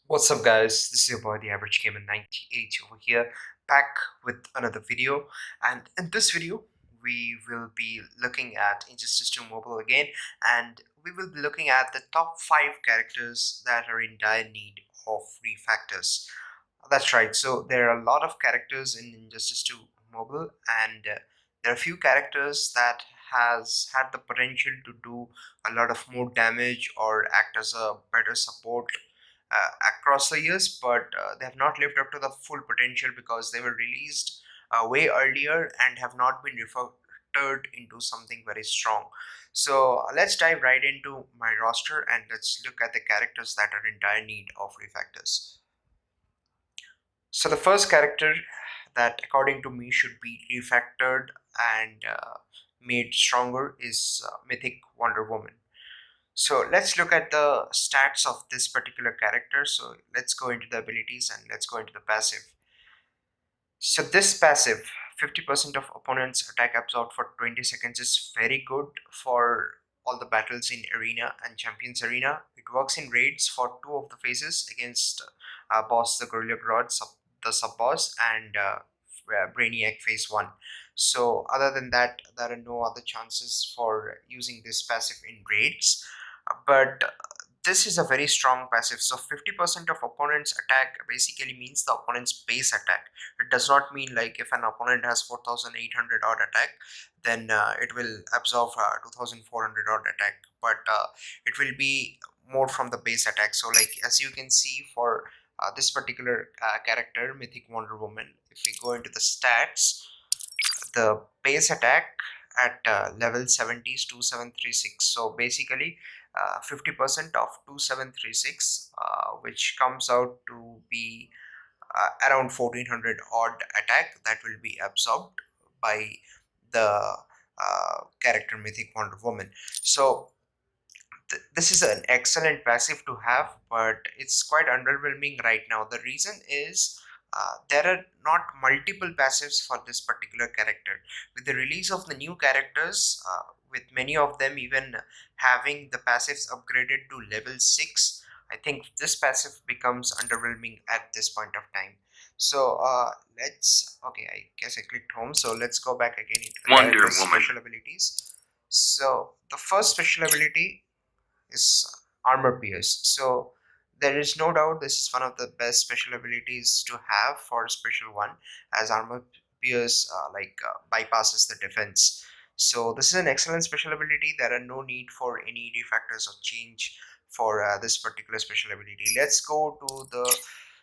What's up guys, this is your boy the average gamer 98 over here, back with another video. And in this video we will be looking at Injustice 2 Mobile again, and we will be looking at the top 5 characters that are in dire need of refactors. That's right, so there are a lot of characters in Injustice 2 Mobile, and there are a few characters that has had the potential to do a lot of more damage or act as a better support across the years, but they have not lived up to the full potential because they were released way earlier and have not been refactored into something very strong. So let's dive right into my roster and let's look at the characters that are in dire need of refactors. So the first character that according to me should be refactored and made stronger is Mythic Wonder Woman. So let's look at the stats of this particular character. So let's go into the abilities and let's go into the passive. So this passive, 50% of opponents attack absorbed for 20 seconds is very good for all the battles in Arena and Champions Arena. It works in raids for 2 of the phases against boss the Gorilla Grodd, the sub boss, and Brainiac phase 1. So other than that, there are no other chances for using this passive in raids, but this is a very strong passive. So 50% of opponent's attack basically means the opponent's base attack. It does not mean like if an opponent has 4800 odd attack, then it will absorb 2400 odd attack, but it will be more from the base attack. So like as you can see for this particular character, Mythic Wonder Woman, if we go into the stats, the base attack at level 70 is 2736. So basically 50% of 2736, which comes out to be around 1400 odd attack that will be absorbed by the character Mythic Wonder Woman. So this is an excellent passive to have, but it's quite underwhelming right now. The reason is there are not multiple passives for this particular character. With the release of the new characters, with many of them even having the passives upgraded to level 6, I think this passive becomes underwhelming at this point of time. So I guess I clicked home, so let's go back again into the Wonder character's Woman. special abilities. So the first special ability is armor pierce. So there is no doubt this is one of the best special abilities to have for a special one, as armor pierce bypasses the defense. So this is an excellent special ability. There are no need for any refactors or change for this particular special ability. Let's go to the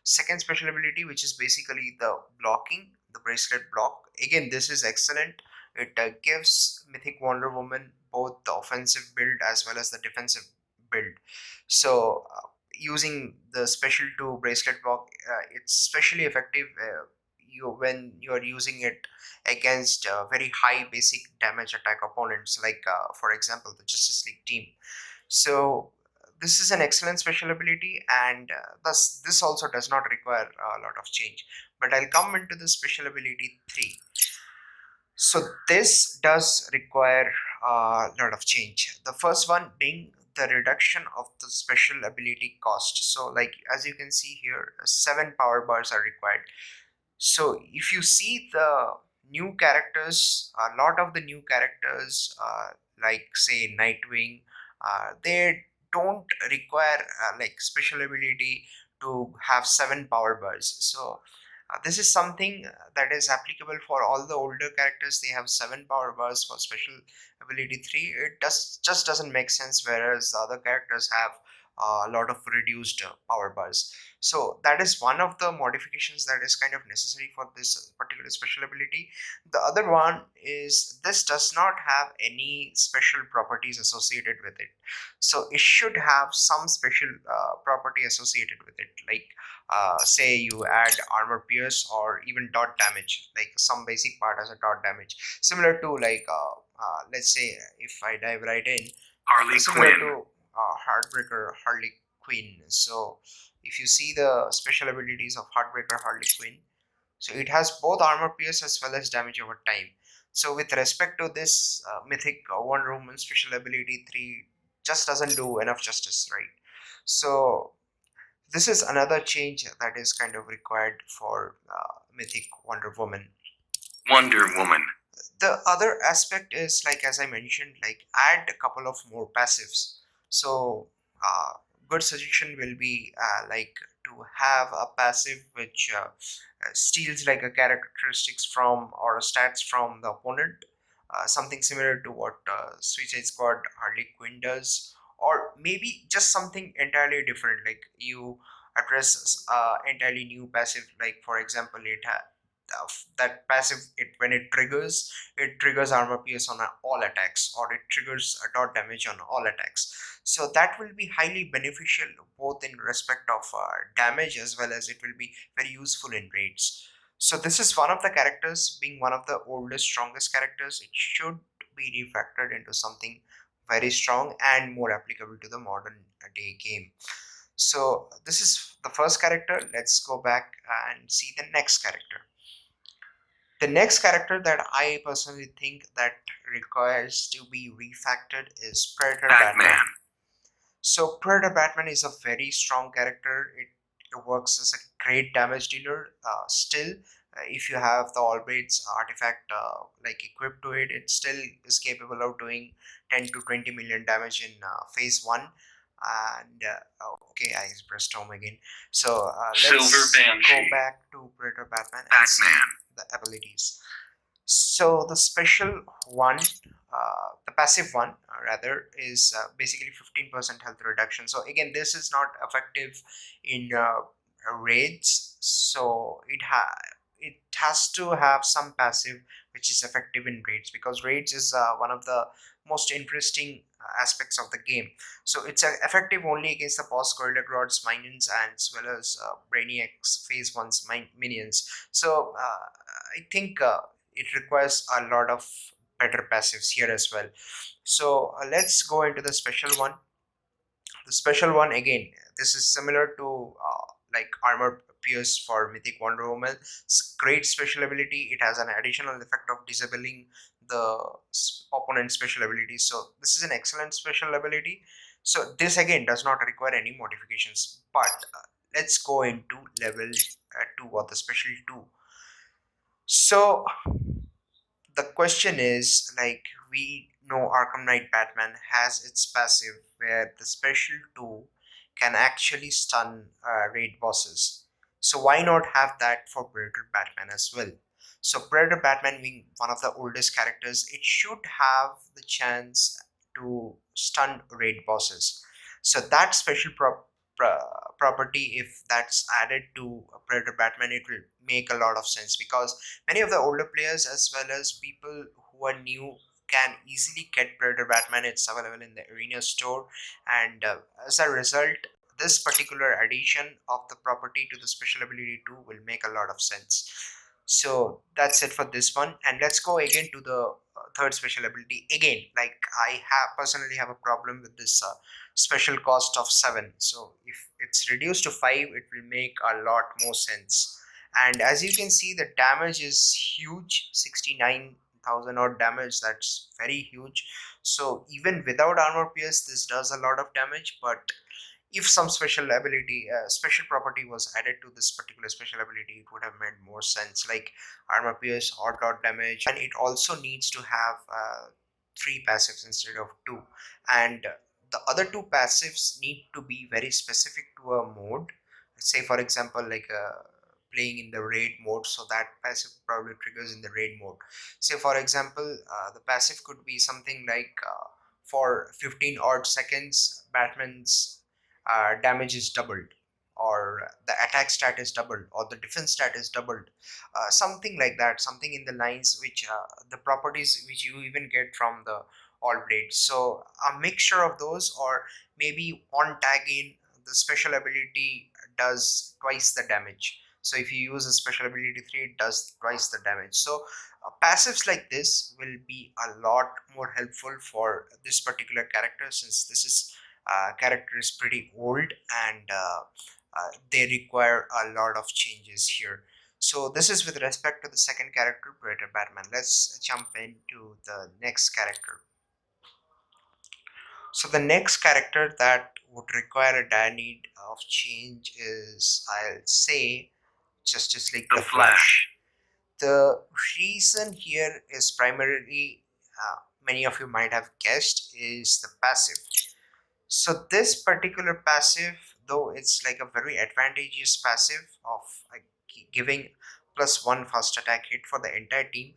second special ability, which is basically the blocking, the bracelet block. Again, this is excellent. It gives Mythic Wonder Woman both the offensive build as well as the defensive build. So using the special 2 bracelet block, it's especially effective when you are using it against very high basic damage attack opponents, like for example the Justice League team. So this is an excellent special ability, and thus this also does not require a lot of change. But I'll come into the special ability 3. So this does require a lot of change. The first one being the reduction of the special ability cost. So like as you can see here, 7 power bars are required. So if you see the new characters, a lot of the new characters, like say Nightwing, they don't require like special ability to have 7 power bars. So this is something that is applicable for all the older characters. They have 7 power bars. For special ability 3, it just doesn't make sense, whereas the other characters have a lot of reduced power bars. So that is one of the modifications that is kind of necessary for this particular special ability. The other one is this does not have any special properties associated with it. So it should have some special property associated with it, like say you add armor pierce or even dot damage, like some basic part as a dot damage, similar to like let's say if I dive right in, Harley similar Quinn. to Heartbreaker Harley Quinn. So if you see the special abilities of Heartbreaker Harley Quinn, so it has both armor pierce as well as damage over time. So with respect to this Mythic Wonder Woman special ability 3 just doesn't do enough justice, right? So This is another change that is kind of required for Mythic Wonder Woman. Wonder Woman. The other aspect is, like as I mentioned, like add a couple of more passives. So good suggestion will be like to have a passive which steals like a characteristics from or stats from the opponent, something similar to what Suicide Squad Harley Quinn does, or maybe just something entirely different, like you address entirely new passive, like for example that passive, when it triggers armor pierce on all attacks, or it triggers a dot damage on all attacks. So that will be highly beneficial both in respect of damage, as well as it will be very useful in raids. So this is one of the characters, being one of the oldest strongest characters, it should be refactored into something very strong and more applicable to the modern day game. So this is the first character. Let's go back and see the next character. The next character that I personally think that requires to be refactored is Predator Batman. So Predator Batman is a very strong character. It works as a great damage dealer. Still, if you have the Albright's artifact like equipped to it, it still is capable of doing 10 to 20 million damage in phase 1. And okay, I pressed home again. So let's go back to Predator Batman and see the abilities. So the special one, the passive one rather, is basically 15% health reduction. So again, this is not effective in raids, so it has to have some passive which is effective in raids, because raids is one of the most interesting aspects of the game. So it's effective only against the boss Gorilla Grodd's minions, and as well as Brainiac's phase 1's minions. So I think it requires a lot of better passives here as well. So let's go into the special one. The special one, again, this is similar to like armor pierce for Mythic Wonder Woman. It's great special ability. It has an additional effect of disabling the opponent's special ability. So this is an excellent special ability. So this again does not require any modifications. But let's go into level 2, or the special 2. So the question is, like, we know Arkham Knight Batman has its passive where the special 2 can actually stun raid bosses. So why not have that for Predator Batman as well? So Predator Batman, being one of the oldest characters, it should have the chance to stun raid bosses. So that special property, if that's added to Predator Batman, it will make a lot of sense, because many of the older players as well as people who are new can easily get Predator Batman. It's available in the arena store, and as a result, this particular addition of the property to the special ability 2 will make a lot of sense. So that's it for this one, and let's go again to the third special ability. Again, like I have personally have a problem with this special cost of 7. So if it's reduced to 5, it will make a lot more sense. And as you can see, the damage is huge, 69,000 odd damage. That's very huge. So even without armor pierce, this does a lot of damage. But if some special ability, special property was added to this particular special ability, it would have made more sense, like armor pierce or dot damage. And it also needs to have 3 passives instead of 2, and the other 2 passives need to be very specific to a mode. Say for example, like playing in the raid mode, so that passive probably triggers in the raid mode. Say for example, the passive could be something like for 15 odd seconds, Batman's damage is doubled, or the attack stat is doubled, or the defense stat is doubled, something like that, something in the lines which the properties which you even get from the all blades. So a mixture of those, or maybe on tag in, the special ability does twice the damage. So if you use a special ability 3, it does twice the damage. So passives like this will be a lot more helpful for this particular character, since this is character is pretty old, and they require a lot of changes here. So this is with respect to the second character, Predator Batman. Let's jump into the next character. So the next character that would require a need of change is, I'll say, Justice League The Flash. The reason here is primarily, many of you might have guessed, is the passive. So this particular passive, though it's like a very advantageous passive of giving +1 fast attack hit for the entire team,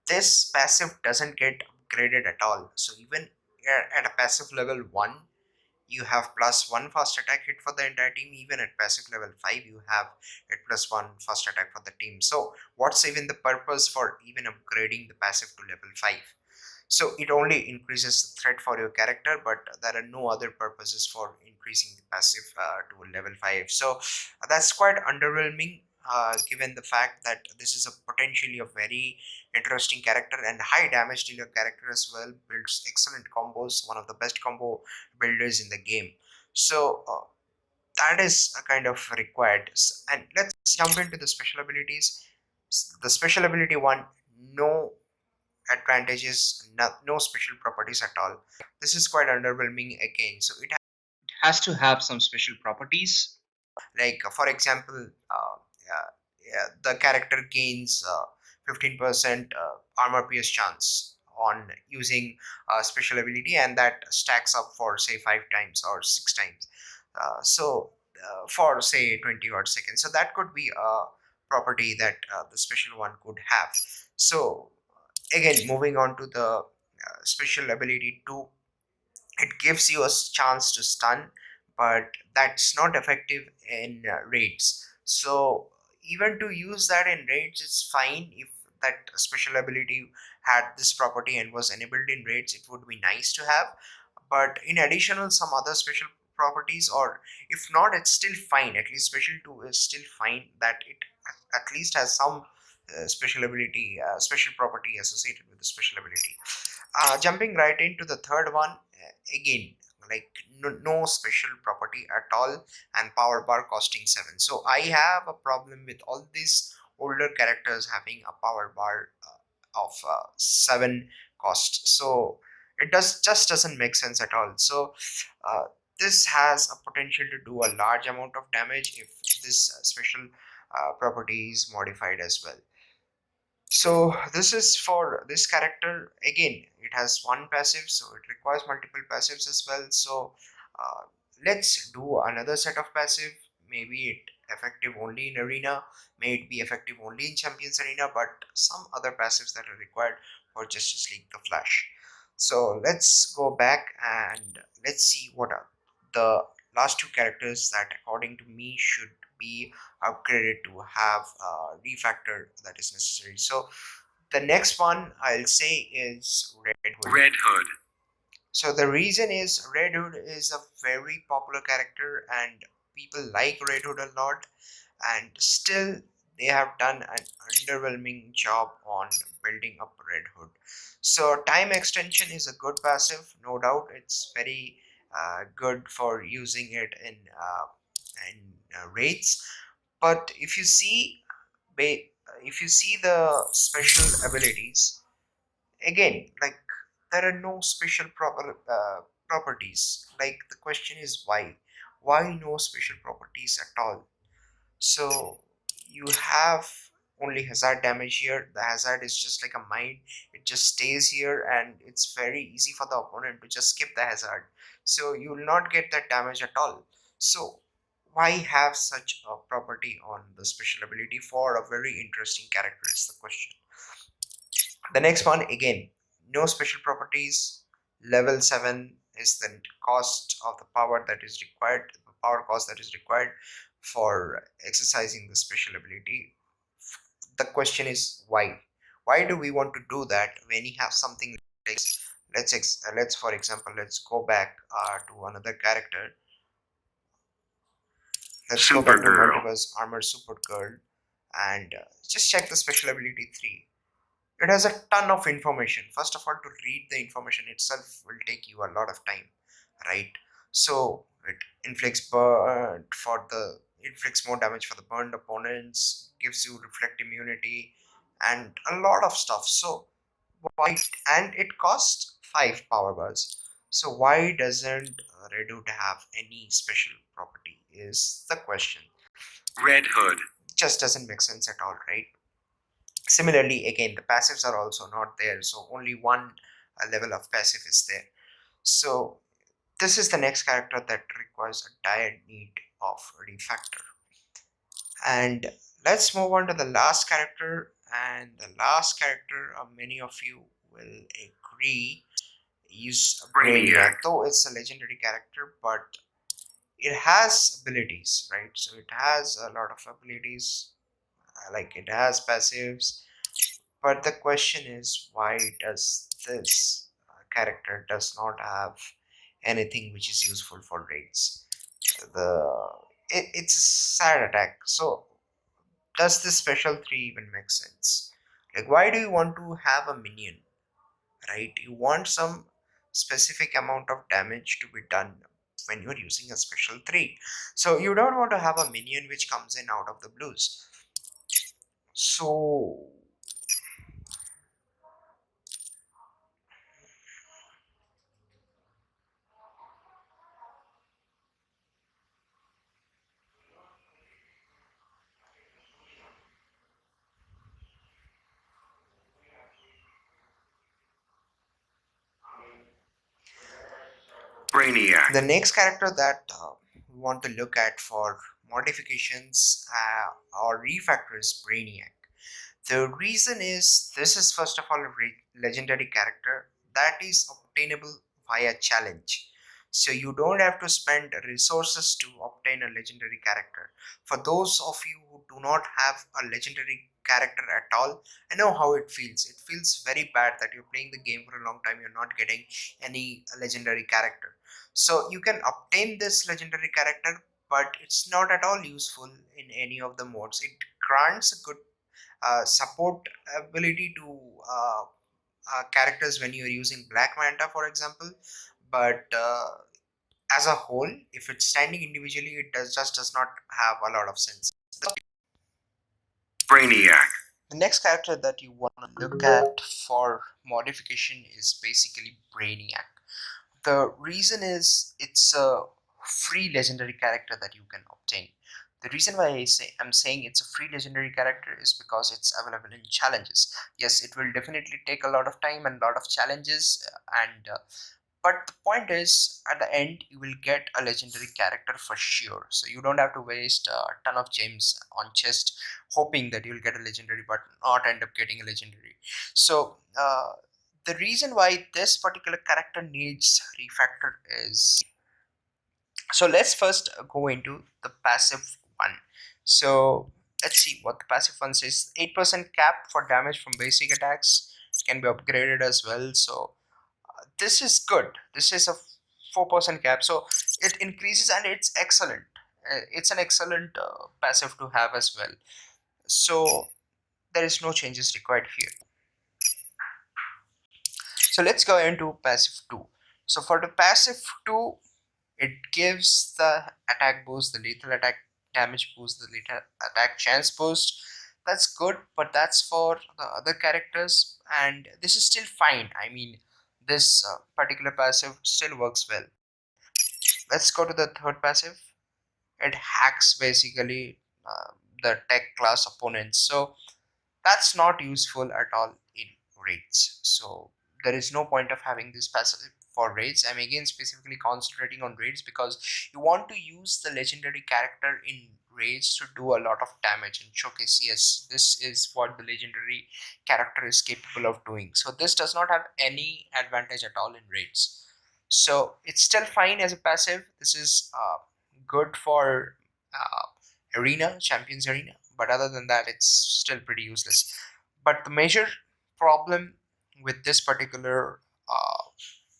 this passive doesn't get upgraded at all. So even at a passive level 1, you have +1 fast attack hit for the entire team. Even at passive level 5, you have it +1 fast attack for the team. So what's even the purpose for even upgrading the passive to level 5? So it only increases the threat for your character, but there are no other purposes for increasing the passive to level 5. So that's quite underwhelming, given the fact that this is a potentially a very interesting character and high damage dealer character as well. Builds excellent combos, one of the best combo builders in the game. So that is a kind of required. And let's jump into the special abilities. The special ability one, no advantages, no special properties at all. This is quite underwhelming again. So it has to have some special properties, like for example, the character gains 15% armor pierce chance on using a special ability, and that stacks up for say 5 times or 6 times, for say 20 odd seconds. So that could be a property that the special one could have. So again, moving on to the special ability 2, it gives you a chance to stun, but that's not effective in raids. So even to use that in raids, it's fine. If that special ability had this property and was enabled in raids, it would be nice to have. But in additional some other special properties, or if not, it's still fine. At least special 2 is still fine, that it at least has some special property associated with the special ability. Jumping right into the third one, again, like no special property at all, and power bar costing 7. So I have a problem with all these older characters having a power bar of 7 cost. So it doesn't make sense at all. So uh, this has a potential to do a large amount of damage if this special property is modified as well. So this is for this character. Again, it has one passive, so it requires multiple passives as well. So uh, let's do another set of passive. Maybe it effective only in arena, may it be effective only in champions arena, but some other passives that are required for Justice League The Flash. So let's go back and let's see what are the last two characters that according to me should be upgraded to have a refactor that is necessary. So the next one I'll say is Red Hood. Red Hood. So the reason is Red Hood is a very popular character and people like Red Hood a lot, and still they have done an underwhelming job on building up Red Hood. So time extension is a good passive, no doubt. It's very good for using it in raids. But if you see the special abilities, again, like there are no special properties. Like the question is why no special properties at all? So you have only hazard damage here. The hazard is just like a mine, it just stays here and it's very easy for the opponent to just skip the hazard, so you will not get that damage at all. So why have such a property on the special ability for a very interesting character is the question. The next one, again, no special properties. Level 7 is the cost of the power that is required, the power cost that is required for exercising the special ability. The question is why do we want to do that when you have something like, let's for example, let's go back to another character. Let's go back to Multiverse Armor Supergirl and just check the special ability 3. It has a ton of information. First of all, to read the information itself will take you a lot of time, right? So it inflicts more damage for the burned opponents, gives you reflect immunity, and a lot of stuff. So why? And it costs 5 power bars. So why doesn't Redwood have any special property is the question. Red Hood just doesn't make sense at all, right? Similarly, again, the passives are also not there, so only one level of passive is there. So this is the next character that requires a dire need of refactor. And let's move on to the last character. And the last character, many of you will agree, is Brainiac. Though it's a legendary character, but it has abilities, right? So it has a lot of abilities, like it has passives. But the question is, why does this character does not have anything which is useful for raids? It's a sad attack. So does this special 3 even make sense? Like, why do you want to have a minion, right? You want some specific amount of damage to be done when you're using a special 3. So you don't want to have a minion which comes in out of the blues. So Brainiac. The next character that we want to look at for modifications or refactor is Brainiac. The reason is this is first of all a legendary character that is obtainable via challenge. So you don't have to spend resources to obtain a legendary character. For those of you who do not have a legendary character at all, I know how it feels. It feels very bad that you're playing the game for a long time, you're not getting any legendary character. So you can obtain this legendary character, but it's not at all useful in any of the modes. It grants a good support ability to characters when you're using Black Manta, for example, but as a whole, if it's standing individually, it does not have a lot of sense. Brainiac. The next character that you want to look at for modification is basically Brainiac. The reason is it's a free legendary character that you can obtain. The reason why I'm saying it's a free legendary character is because it's available in challenges. Yes, it will definitely take a lot of time and a lot of challenges, but the point is, at the end, you will get a legendary character for sure. So you don't have to waste a ton of gems on chest hoping that you'll get a legendary, but not end up getting a legendary. So the reason why this particular character needs refactor is, so let's first go into the passive one. So let's see what the passive one says. 8% cap for damage from basic attacks can be upgraded as well. So this is good. This is a 4% cap, so it increases and it's excellent. It's an excellent passive to have as well. So there is no changes required here. So let's go into passive 2. So for the passive 2, it gives the attack boost, the lethal attack damage boost, the lethal attack chance boost. That's good, but that's for the other characters, and this is still fine. I mean, this particular passive still works well. Let's go to the third passive. It hacks basically the tech class opponents. So that's not useful at all in raids. So there is no point of having this passive for raids. I'm again specifically concentrating on raids because you want to use the legendary character in raids to do a lot of damage and showcase, yes, this is what the legendary character is capable of doing. So this does not have any advantage at all in raids. So it's still fine as a passive. This is good for arena, champions arena, but other than that, it's still pretty useless. But the major problem with this particular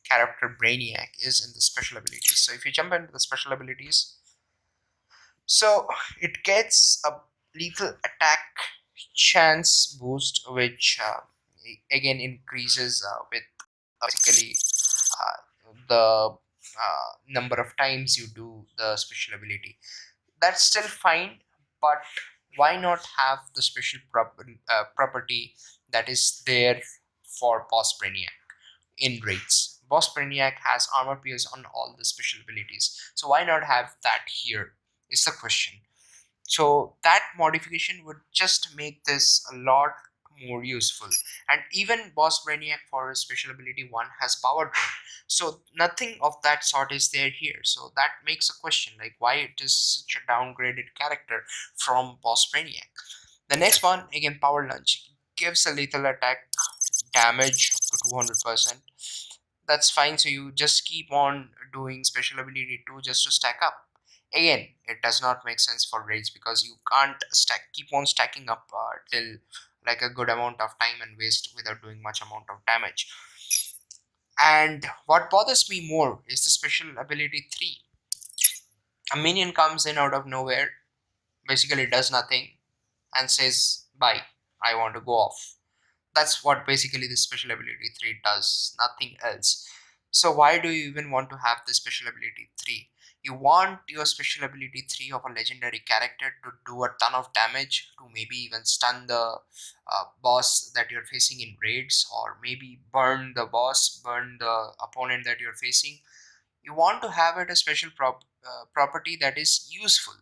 character Brainiac is in the special abilities. So if you jump into the special abilities, so it gets a lethal attack chance boost, which again increases with basically the number of times you do the special ability. That's still fine, but why not have the special property that is there for boss Brainiac in raids? Boss Brainiac has armor pierce on all the special abilities, so why not have that here is the question. So that modification would just make this a lot more useful. And even Boss Brainiac for his special ability 1 has power drain, so nothing of that sort is there here. So that makes a question like why it is such a downgraded character from Boss Brainiac. The next one, again, power lunge, gives a lethal attack damage up to 200%. That's fine, so you just keep on doing special ability 2 just to stack up. Again, it does not make sense for raids because you can't keep on stacking up till like a good amount of time and waste without doing much amount of damage. And what bothers me more is the special ability 3. A minion comes in out of nowhere, basically does nothing, and says bye, I want to go off. That's what basically the special ability 3 does, nothing else. So why do you even want to have the special ability 3? You want your special ability 3 of a legendary character to do a ton of damage, to maybe even stun the boss that you're facing in raids, or maybe burn the boss, burn the opponent that you're facing. You want to have it a special property that is useful.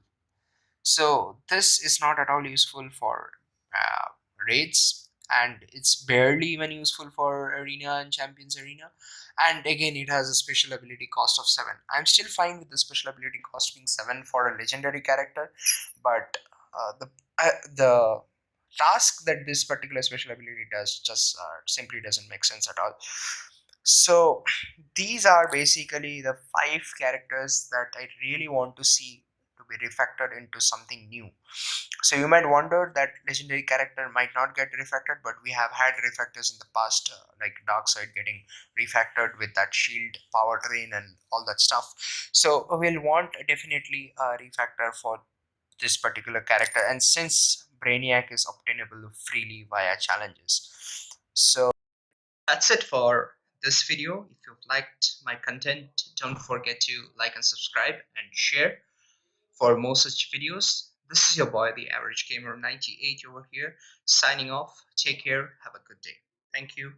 So this is not at all useful for uh, raids, and it's barely even useful for arena and champions arena. And again, it has a special ability cost of 7. I'm still fine with the special ability cost being 7 for a legendary character, but the task that this particular special ability does just simply doesn't make sense at all. So these are basically the 5 characters that I really want to see to be refactored into something new. So you might wonder that legendary character might not get refactored, but we have had refactors in the past, like Darkseid getting refactored with that shield power drain and all that stuff. So we'll want definitely a refactor for this particular character, and since Brainiac is obtainable freely via challenges. So that's it for this video. If you've liked my content, don't forget to like and subscribe and share for more such videos. This is your boy, the Average Gamer 98 over here, signing off. Take care. Have a good day. Thank you.